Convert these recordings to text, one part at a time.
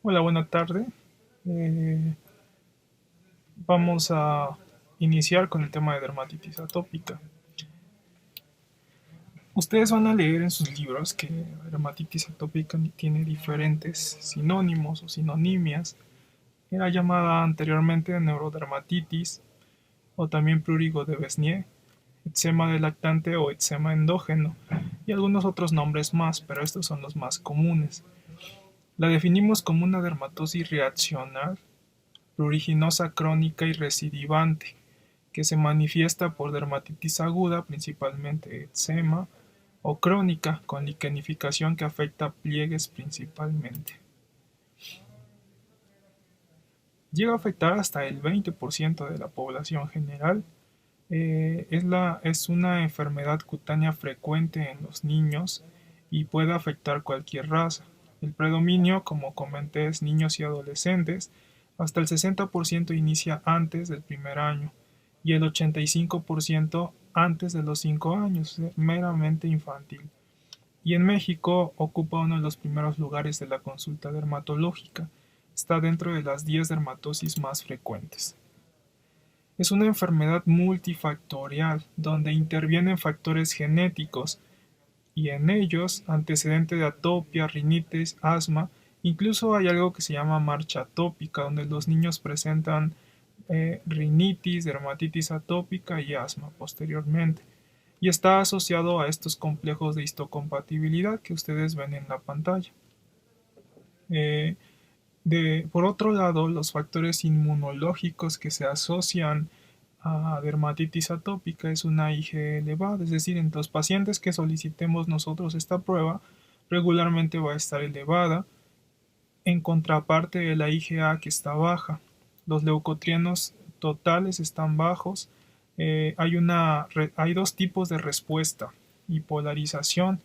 Hola, buena tarde. Eh, Vamos a iniciar con el tema de dermatitis atópica. Ustedes van a leer en sus libros que dermatitis atópica tiene diferentes sinónimos o sinonimias. Era llamada anteriormente neurodermatitis o también prurigo de Besnier, eczema de lactante o eczema endógeno y algunos otros nombres más, pero estos son los más comunes. La definimos como una dermatosis reaccional pruriginosa crónica y recidivante, que se manifiesta por dermatitis aguda, principalmente eczema, o crónica, con liquenificación que afecta pliegues principalmente. Llega a afectar hasta el 20% de la población general. Es una enfermedad cutánea frecuente en los niños y puede afectar cualquier raza. El predominio, como comenté, es niños y adolescentes. Hasta el 60% inicia antes del primer año y el 85% antes de los 5 años, meramente infantil. Y en México ocupa uno de los primeros lugares de la consulta dermatológica. Está dentro de las 10 dermatosis más frecuentes. Es una enfermedad multifactorial donde intervienen factores genéticos y en ellos antecedente de atopia, rinitis, asma, incluso hay algo que se llama marcha atópica donde los niños presentan rinitis, dermatitis atópica y asma posteriormente. Y está asociado a estos complejos de histocompatibilidad que ustedes ven en la pantalla. Eh, por otro lado, los factores inmunológicos que se asocian a dermatitis atópica es una IgE elevada, es decir, en los pacientes que solicitemos nosotros esta prueba, regularmente va a estar elevada, en contraparte de la IgA que está baja. Los leucotrienos totales están bajos. Hay dos tipos de respuesta y polarización,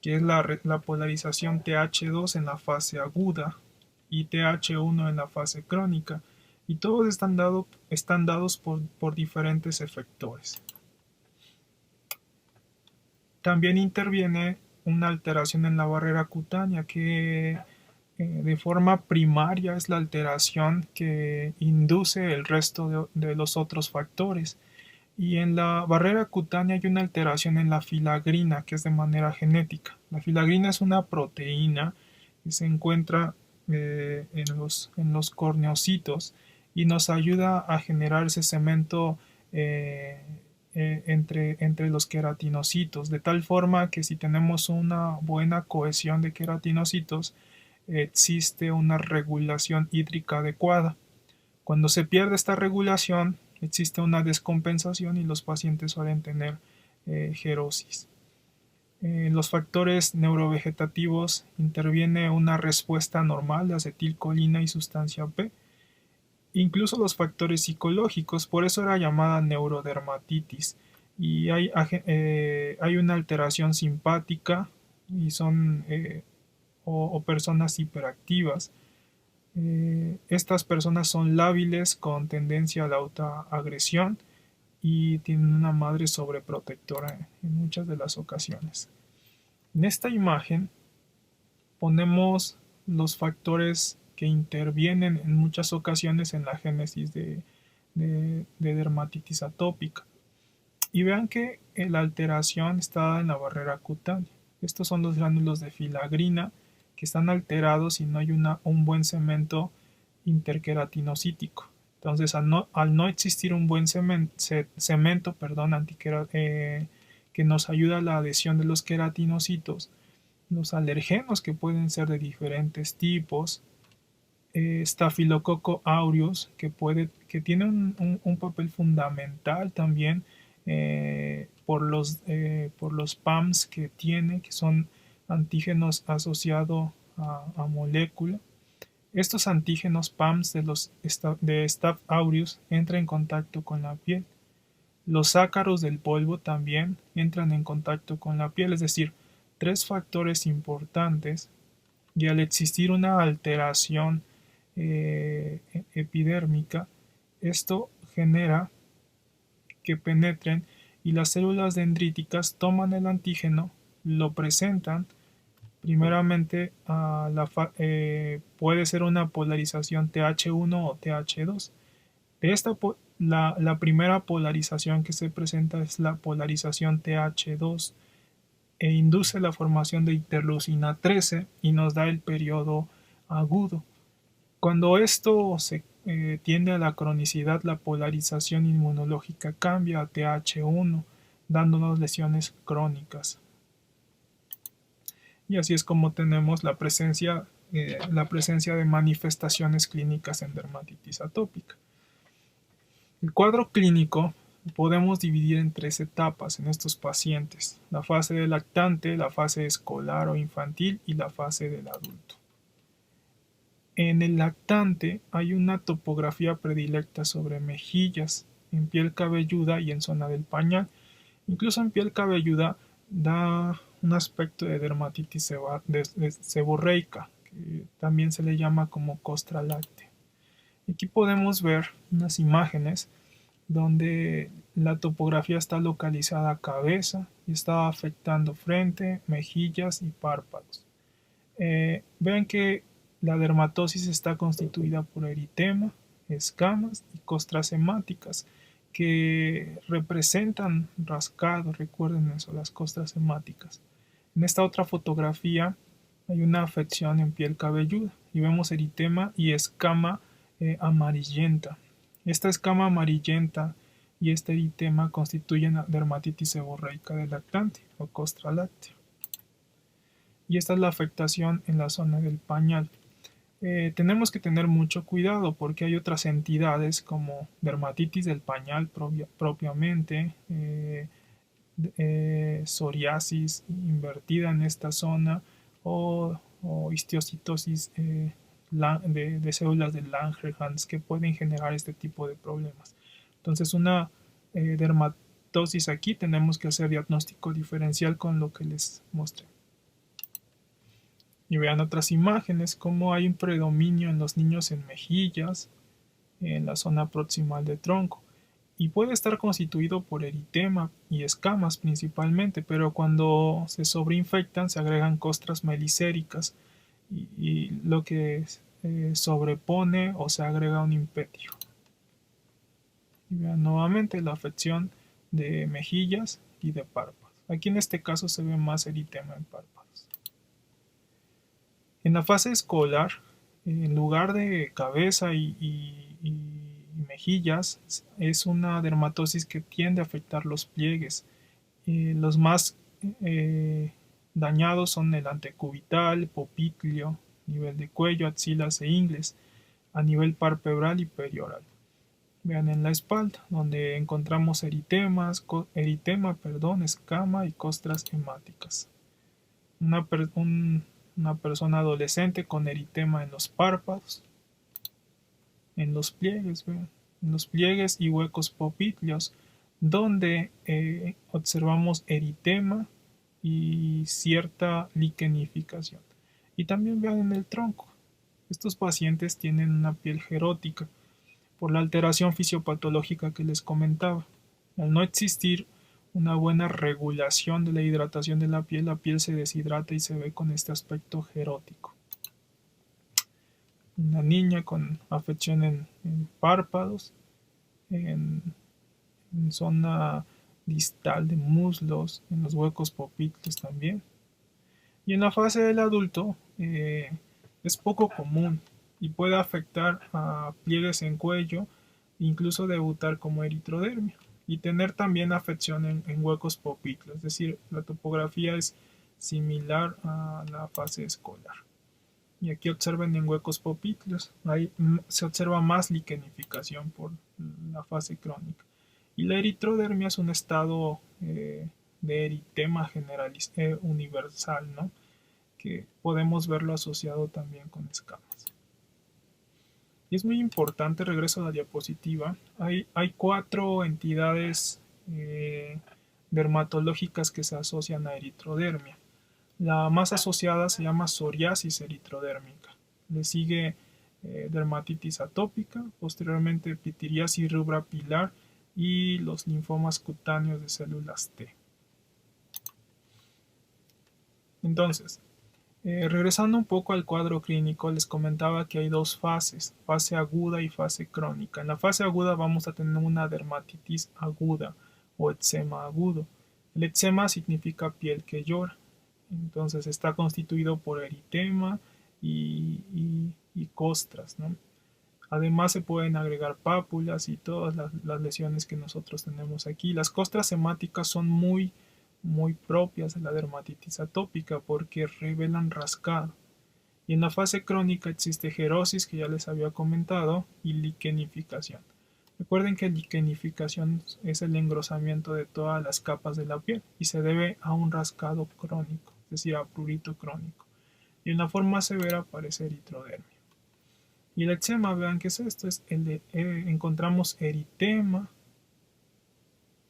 que es la polarización TH2 en la fase aguda y TH1 en la fase crónica, y todos están dados por diferentes efectores. También interviene una alteración en la barrera cutánea que de forma primaria es la alteración que induce el resto de los otros factores. Y en la barrera cutánea hay una alteración en la filagrina, que es de manera genética. La filagrina es una proteína que se encuentra en los corneocitos y nos ayuda a generar ese cemento entre los queratinocitos, de tal forma que si tenemos una buena cohesión de queratinocitos, existe una regulación hídrica adecuada. Cuando se pierde esta regulación, existe una descompensación y los pacientes suelen tener gerosis. Los factores neurovegetativos interviene una respuesta normal de acetilcolina y sustancia P. Incluso los factores psicológicos, por eso era llamada neurodermatitis. Y hay una alteración simpática y son o personas hiperactivas. Estas personas son lábiles con tendencia a la autoagresión y tienen una madre sobreprotectora en muchas de las ocasiones. En esta imagen ponemos los factores que intervienen en muchas ocasiones en la génesis de dermatitis atópica. Y vean que la alteración está en la barrera cutánea. Estos son los gránulos de filagrina que están alterados y no hay un buen cemento interqueratinocítico. Entonces, al no existir un buen cemento que nos ayuda a la adhesión de los queratinocitos, los alergenos que pueden ser de diferentes tipos, Staphylococcus aureus, que tiene un papel fundamental también por los PAMs que tiene, que son antígenos asociados a molécula. Estos antígenos PAMs de Staph aureus entran en contacto con la piel. Los ácaros del polvo también entran en contacto con la piel, es decir, tres factores importantes, y al existir una alteración epidérmica, esto genera que penetren y las células dendríticas toman el antígeno, lo presentan Primeramente, puede ser una polarización TH1 o TH2. La primera polarización que se presenta es la polarización TH2 e induce la formación de interleucina 13 y nos da el periodo agudo. Cuando esto tiende a la cronicidad, la polarización inmunológica cambia a TH1, dándonos lesiones crónicas. Y así es como tenemos la presencia de manifestaciones clínicas en dermatitis atópica. El cuadro clínico podemos dividir en 3 etapas en estos pacientes: la fase del lactante, la fase escolar o infantil y la fase del adulto. En el lactante hay una topografía predilecta sobre mejillas, en piel cabelluda y en zona del pañal. Incluso en piel cabelluda da un aspecto de dermatitis seborreica, que también se le llama como costra láctea. Aquí podemos ver unas imágenes donde la topografía está localizada a cabeza y está afectando frente, mejillas y párpados. Vean que la dermatosis está constituida por eritema, escamas y costras hemáticas que representan rascados. Recuerden eso, las costras hemáticas. En esta otra fotografía hay una afección en piel cabelluda y vemos eritema y escama amarillenta. Esta escama amarillenta y este eritema constituyen dermatitis seborreica del lactante o costra láctea. Y esta es la afectación en la zona del pañal. Tenemos que tener mucho cuidado porque hay otras entidades como dermatitis del pañal propiamente, psoriasis invertida en esta zona o histiocytosis de células de Langerhans que pueden generar este tipo de problemas. Entonces, una dermatosis aquí tenemos que hacer diagnóstico diferencial con lo que les mostré. Y vean otras imágenes, como hay un predominio en los niños en mejillas, en la zona proximal del tronco. Y puede estar constituido por eritema y escamas principalmente, pero cuando se sobreinfectan se agregan costras melicéricas y lo que sobrepone o se agrega un impetio. Y vean nuevamente la afección de mejillas y de párpados. Aquí en este caso se ve más eritema en párpados. En la fase escolar, en lugar de cabeza y mejillas, es una dermatosis que tiende a afectar los pliegues. Los más dañados son el antecubital, popliteo, nivel de cuello, axilas e ingles, a nivel palpebral y perioral. Vean en la espalda, donde encontramos eritema, escama y costras hemáticas. Una persona adolescente con eritema en los párpados, en los pliegues, vean, en los pliegues y huecos popitlios, donde observamos eritema y cierta liquenificación. Y también vean en el tronco. Estos pacientes tienen una piel jerótica por la alteración fisiopatológica que les comentaba. Al no existir una buena regulación de la hidratación de la piel se deshidrata y se ve con este aspecto jerótico. Una niña con afección en párpados, en zona distal de muslos, en los huecos popitlios también. Y en la fase del adulto es poco común y puede afectar a pliegues en cuello, incluso debutar como eritrodermia y tener también afección en huecos popitlios, es decir, la topografía es similar a la fase escolar. Y aquí observen en huecos popitlios, ahí se observa más liquenificación por la fase crónica. Y la eritrodermia es un estado de eritema universal, ¿no? Que podemos verlo asociado también con escamas. Y es muy importante, regreso a la diapositiva, hay 4 entidades dermatológicas que se asocian a eritrodermia. La más asociada se llama psoriasis eritrodérmica. Le sigue dermatitis atópica, posteriormente pitiriasis rubra pilar y los linfomas cutáneos de células T. Entonces, Regresando un poco al cuadro clínico, les comentaba que hay dos fases, fase aguda y fase crónica. En la fase aguda vamos a tener una dermatitis aguda o eczema agudo. El eczema significa piel que llora. Entonces está constituido por eritema y costras, ¿no? Además se pueden agregar pápulas y todas las lesiones que nosotros tenemos aquí. Las costras hemáticas son muy propias de la dermatitis atópica porque revelan rascado. Y en la fase crónica existe gerosis, que ya les había comentado, y liquenificación. Recuerden que liquenificación es el engrosamiento de todas las capas de la piel y se debe a un rascado crónico, es decir, a prurito crónico. Y en la forma severa aparece eritrodermia. Y el eczema, vean qué es esto, encontramos eritema,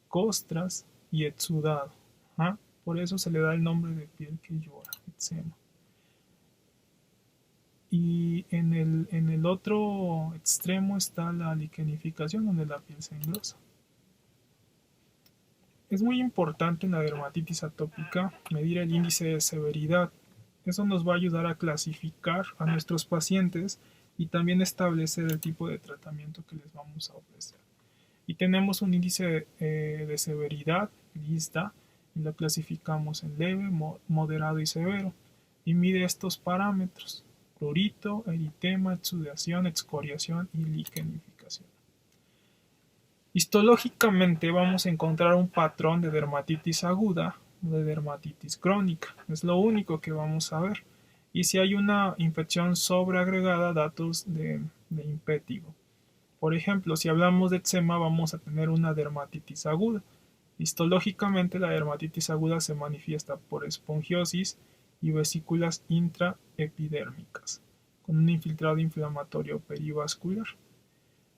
costras y exudado. ¿Ah? Por eso se le da el nombre de piel que llora, eczema. Y en el otro extremo está la liquenificación, donde la piel se engrosa. Es muy importante en la dermatitis atópica medir el índice de severidad. Eso nos va a ayudar a clasificar a nuestros pacientes y también establecer el tipo de tratamiento que les vamos a ofrecer. Y tenemos un índice de severidad, lista, y lo clasificamos en leve, moderado y severo. Y mide estos parámetros: prurito, eritema, exudación, excoriación y liquenificación. Histológicamente vamos a encontrar un patrón de dermatitis aguda o de dermatitis crónica. Es lo único que vamos a ver. Y si hay una infección sobreagregada, datos de impétigo. Por ejemplo, si hablamos de eczema, vamos a tener una dermatitis aguda. Histológicamente, la dermatitis aguda se manifiesta por esponjiosis y vesículas intraepidérmicas, con un infiltrado inflamatorio perivascular.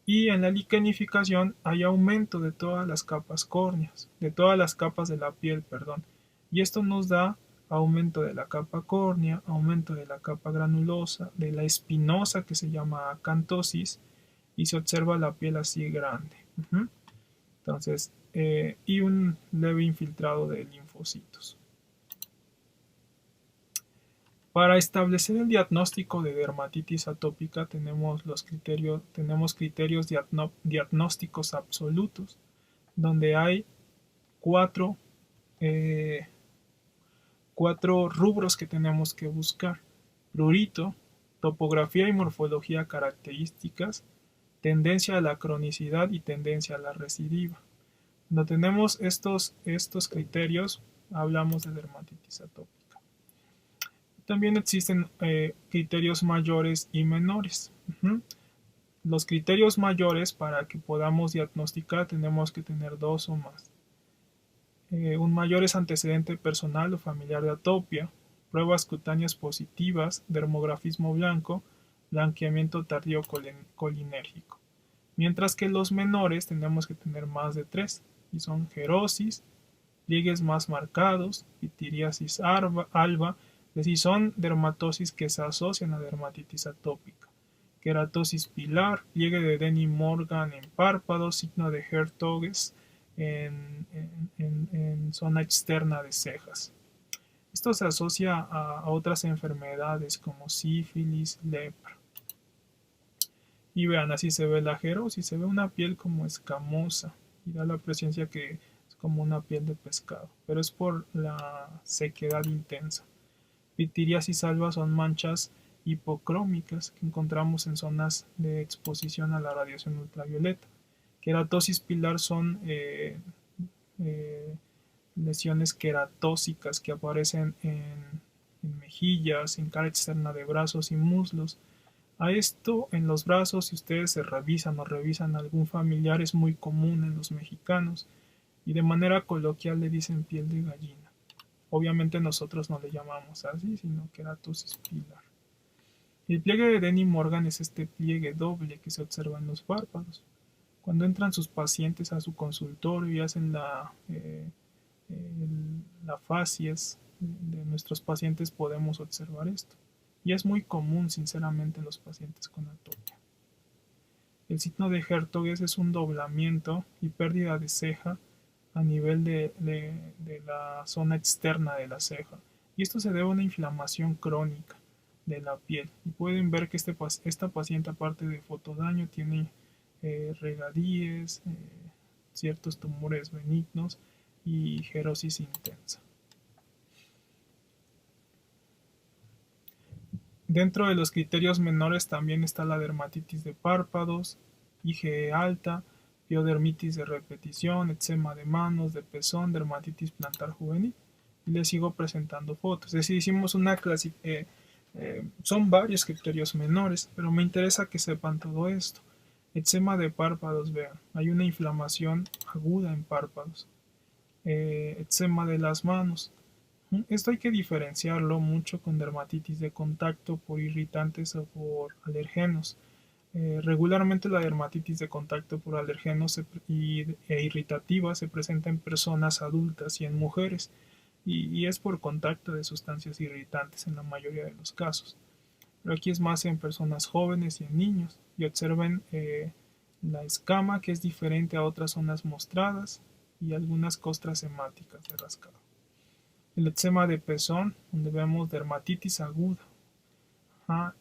Y en la liquenificación hay aumento de todas las capas córneas, de todas las capas de la piel, perdón. Y esto nos da aumento de la capa córnea, aumento de la capa granulosa, de la espinosa, que se llama acantosis, y se observa la piel así grande. Entonces, y un leve infiltrado de linfocitos. Para establecer el diagnóstico de dermatitis atópica tenemos criterios diagnósticos absolutos, donde hay cuatro rubros que tenemos que buscar: prurito, topografía y morfología características, tendencia a la cronicidad y tendencia a la recidiva. Cuando tenemos estos criterios, hablamos de dermatitis atópica. También existen criterios mayores y menores. Los criterios mayores, para que podamos diagnosticar, tenemos que tener dos o más. Un mayor es antecedente personal o familiar de atopia, pruebas cutáneas positivas, dermografismo blanco, blanqueamiento tardío colinérgico. Mientras que los menores tenemos que tener más de 3, y son gerosis, pliegues más marcados, pitiriasis alba, es decir, son dermatosis que se asocian a dermatitis atópica. Queratosis pilar, pliegue de Denny-Morgan en párpados, signo de Hertoges en zona externa de cejas. Esto se asocia a otras enfermedades como sífilis, lepra. Y vean, así se ve la gerosis, se ve una piel como escamosa y da la presencia que es como una piel de pescado, pero es por la sequedad intensa. Pitiriasis alba son manchas hipocrómicas que encontramos en zonas de exposición a la radiación ultravioleta. Queratosis pilar son lesiones queratósicas que aparecen en mejillas, en cara externa de brazos y muslos. A esto en los brazos, si ustedes se revisan o revisan a algún familiar, es muy común en los mexicanos y de manera coloquial le dicen piel de gallina. Obviamente nosotros no le llamamos así, sino queratosis pilar. El pliegue de Denny-Morgan es este pliegue doble que se observa en los párpados. Cuando entran sus pacientes a su consultorio y hacen la facies de nuestros pacientes, podemos observar esto. Y es muy común, sinceramente, en los pacientes con atopia. El signo de Hertoges es un doblamiento y pérdida de ceja a nivel de la zona externa de la ceja. y esto se debe a una inflamación crónica de la piel. Y pueden ver que esta paciente, aparte de fotodaño, tiene regadíes, ciertos tumores benignos y gerosis intensa. Dentro de los criterios menores también está la dermatitis de párpados, IgE alta, piodermitis de repetición, eczema de manos, de pezón, dermatitis plantar juvenil. Y les sigo presentando fotos. Es decir, hicimos una clasificación. Son varios criterios menores, pero me interesa que sepan todo esto. Eczema de párpados, vean, hay una inflamación aguda en párpados. Eczema de las manos. Esto hay que diferenciarlo mucho con dermatitis de contacto por irritantes o por alergenos. Regularmente la dermatitis de contacto por alergenos e irritativa se presenta en personas adultas y en mujeres, y es por contacto de sustancias irritantes en la mayoría de los casos. Pero aquí es más en personas jóvenes y en niños. Y observen la escama, que es diferente a otras zonas mostradas, y algunas costras hemáticas de rascado. El eczema de pezón, donde vemos dermatitis aguda,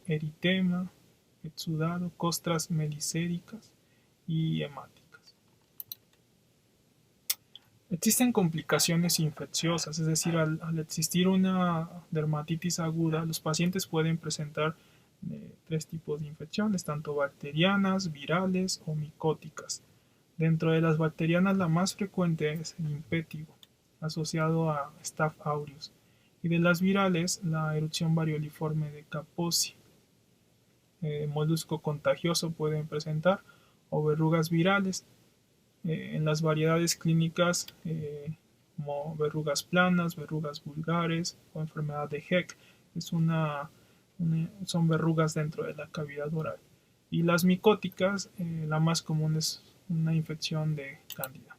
eritema, exudado, costras melicéricas y hemáticas. Existen complicaciones infecciosas, es decir, al existir una dermatitis aguda, los pacientes pueden presentar tres tipos de infecciones, tanto bacterianas, virales o micóticas. Dentro de las bacterianas, la más frecuente es el impétigo, asociado a Staph aureus, y de las virales, la erupción varioliforme de Kaposi. Molusco contagioso pueden presentar, o verrugas virales. En las variedades clínicas, como verrugas planas, verrugas vulgares o enfermedad de Heck, son verrugas dentro de la cavidad oral. Y las micóticas, la más común es una infección de cándida.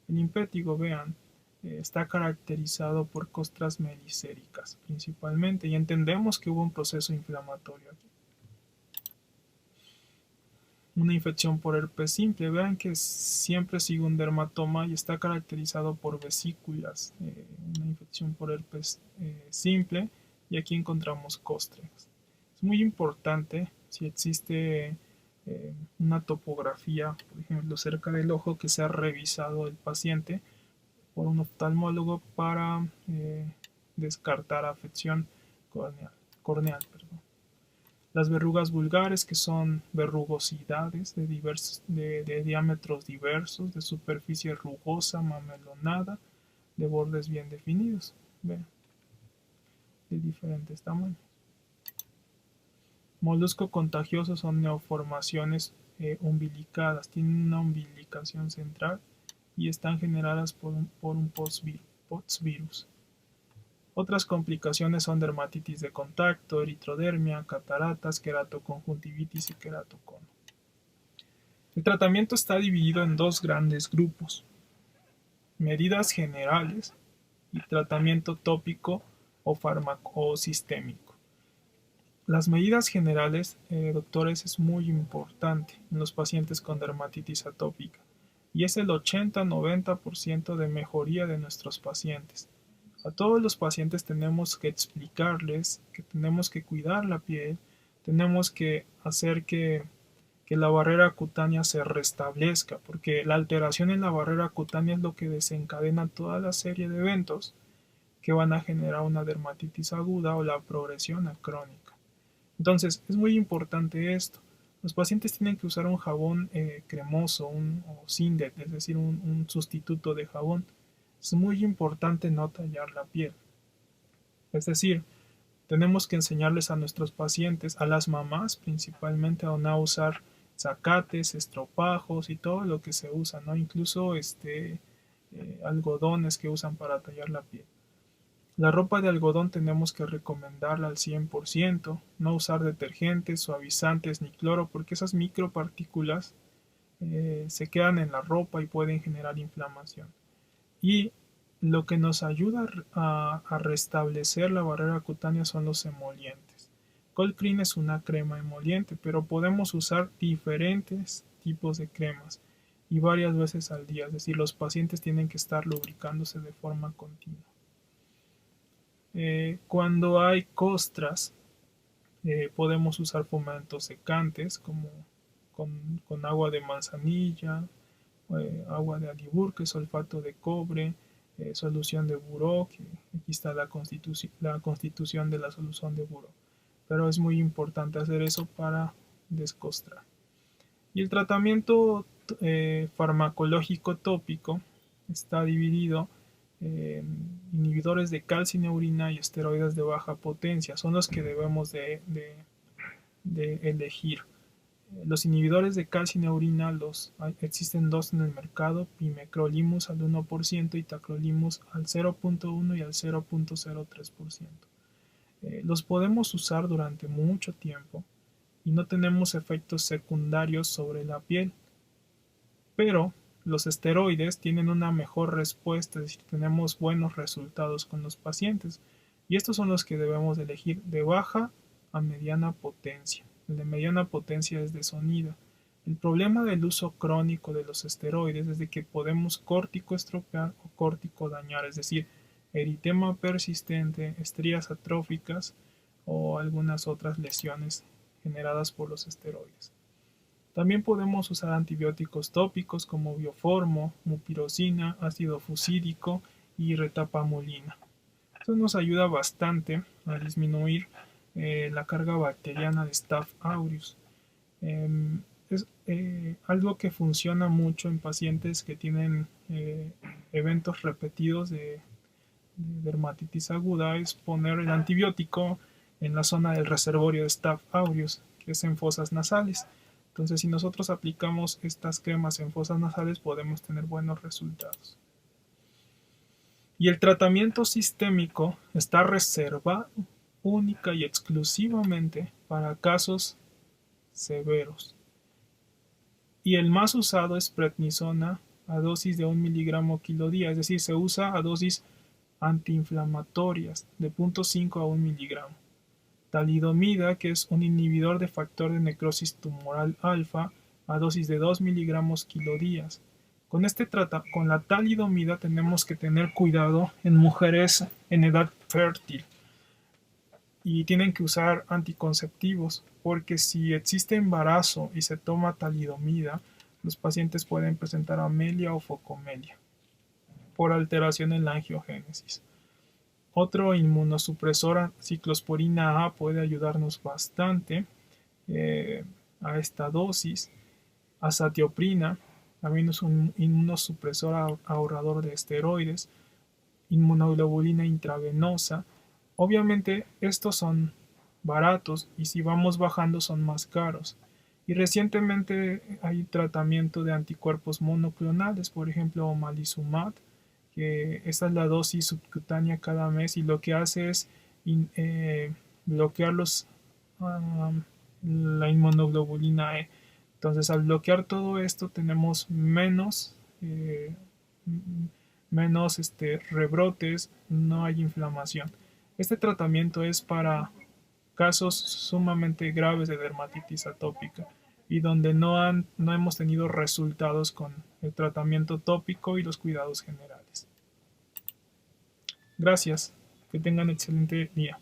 El impétigo, vean, está caracterizado por costras melicéricas principalmente, y entendemos que hubo un proceso inflamatorio aquí. Una infección por herpes simple, vean que siempre sigue un dermatoma y está caracterizado por vesículas. Una infección por herpes simple, y aquí encontramos costras. Es muy importante, si existe una topografía, por ejemplo, cerca del ojo, que sea revisado el paciente por un oftalmólogo para descartar afección corneal. Las verrugas vulgares, que son verrugosidades de diámetros diversos, de superficie rugosa, mamelonada, de bordes bien definidos, vean, de diferentes tamaños. Molusco contagioso son neoformaciones umbilicadas, tienen una umbilicación central y están generadas por un poxvirus. Otras complicaciones son dermatitis de contacto, eritrodermia, cataratas, queratoconjuntivitis y queratocono. El tratamiento está dividido en dos grandes grupos: medidas generales y tratamiento tópico o sistémico. Las medidas generales, doctores, es muy importante en los pacientes con dermatitis atópica, y es el 80-90% de mejoría de nuestros pacientes. A todos los pacientes tenemos que explicarles que tenemos que cuidar la piel, tenemos que hacer que la barrera cutánea se restablezca, porque la alteración en la barrera cutánea es lo que desencadena toda la serie de eventos que van a generar una dermatitis aguda o la progresión a crónica. Entonces, es muy importante esto. Los pacientes tienen que usar un jabón cremoso, o Sindet, es decir, un sustituto de jabón. Es muy importante no tallar la piel. Es decir, tenemos que enseñarles a nuestros pacientes, a las mamás principalmente, a no usar zacates, estropajos y todo lo que se usa, ¿no? Incluso algodones que usan para tallar la piel. La ropa de algodón tenemos que recomendarla al 100%, no usar detergentes, suavizantes ni cloro, porque esas micropartículas se quedan en la ropa y pueden generar inflamación. Y lo que nos ayuda a restablecer la barrera cutánea son los emolientes. Cold Cream es una crema emoliente, pero podemos usar diferentes tipos de cremas y varias veces al día, es decir, los pacientes tienen que estar lubricándose de forma continua. Cuando hay costras, podemos usar fomentos secantes como con agua de manzanilla, agua de alibur, que es sulfato de cobre, solución de buró, que aquí está la constitución de la solución de buró. Pero es muy importante hacer eso para descostrar. Y el tratamiento farmacológico tópico está dividido en inhibidores de calcineurina y esteroides de baja potencia. Son los que debemos de elegir. Los inhibidores de calcineurina existen dos en el mercado, pimecrolimus al 1% y tacrolimus al 0.1 y al 0.03%. Los podemos usar durante mucho tiempo y no tenemos efectos secundarios sobre la piel, pero los esteroides tienen una mejor respuesta, es decir, tenemos buenos resultados con los pacientes, y estos son los que debemos elegir de baja a mediana potencia. El de mediana potencia es de sonida. El problema del uso crónico de los esteroides es de que podemos corticoestropear o corticodañar, es decir, eritema persistente, estrías atróficas o algunas otras lesiones generadas por los esteroides. También podemos usar antibióticos tópicos como bioformo, mupirocina, ácido fusídico y retapamulina. Esto nos ayuda bastante a disminuir la carga bacteriana de Staph aureus. Es algo que funciona mucho en pacientes que tienen eventos repetidos de dermatitis aguda, es poner el antibiótico en la zona del reservorio de Staph aureus, que es en fosas nasales. Entonces, si nosotros aplicamos estas cremas en fosas nasales, podemos tener buenos resultados. Y el tratamiento sistémico está reservado única y exclusivamente para casos severos. Y el más usado es prednisona a dosis de 1 miligramo kilo día, es decir, se usa a dosis antiinflamatorias de 0.5 a 1 miligramo. Talidomida, que es un inhibidor de factor de necrosis tumoral alfa, a dosis de 2 miligramos kilo días. Con la talidomida tenemos que tener cuidado en mujeres en edad fértil y tienen que usar anticonceptivos, porque si existe embarazo y se toma talidomida, los pacientes pueden presentar amelia o focomelia por alteración en la angiogénesis. Otro inmunosupresor, ciclosporina A, puede ayudarnos bastante a esta dosis. Azatioprina también es un inmunosupresor ahorrador de esteroides. Inmunoglobulina intravenosa. Obviamente estos son baratos y si vamos bajando son más caros. Y recientemente hay tratamiento de anticuerpos monoclonales, por ejemplo omalizumab, que esta es la dosis subcutánea cada mes y lo que hace es bloquear la inmunoglobulina E. Entonces al bloquear todo esto tenemos menos rebrotes, no hay inflamación. Este tratamiento es para casos sumamente graves de dermatitis atópica y donde no hemos tenido resultados con el tratamiento tópico y los cuidados generales. Gracias, que tengan excelente día.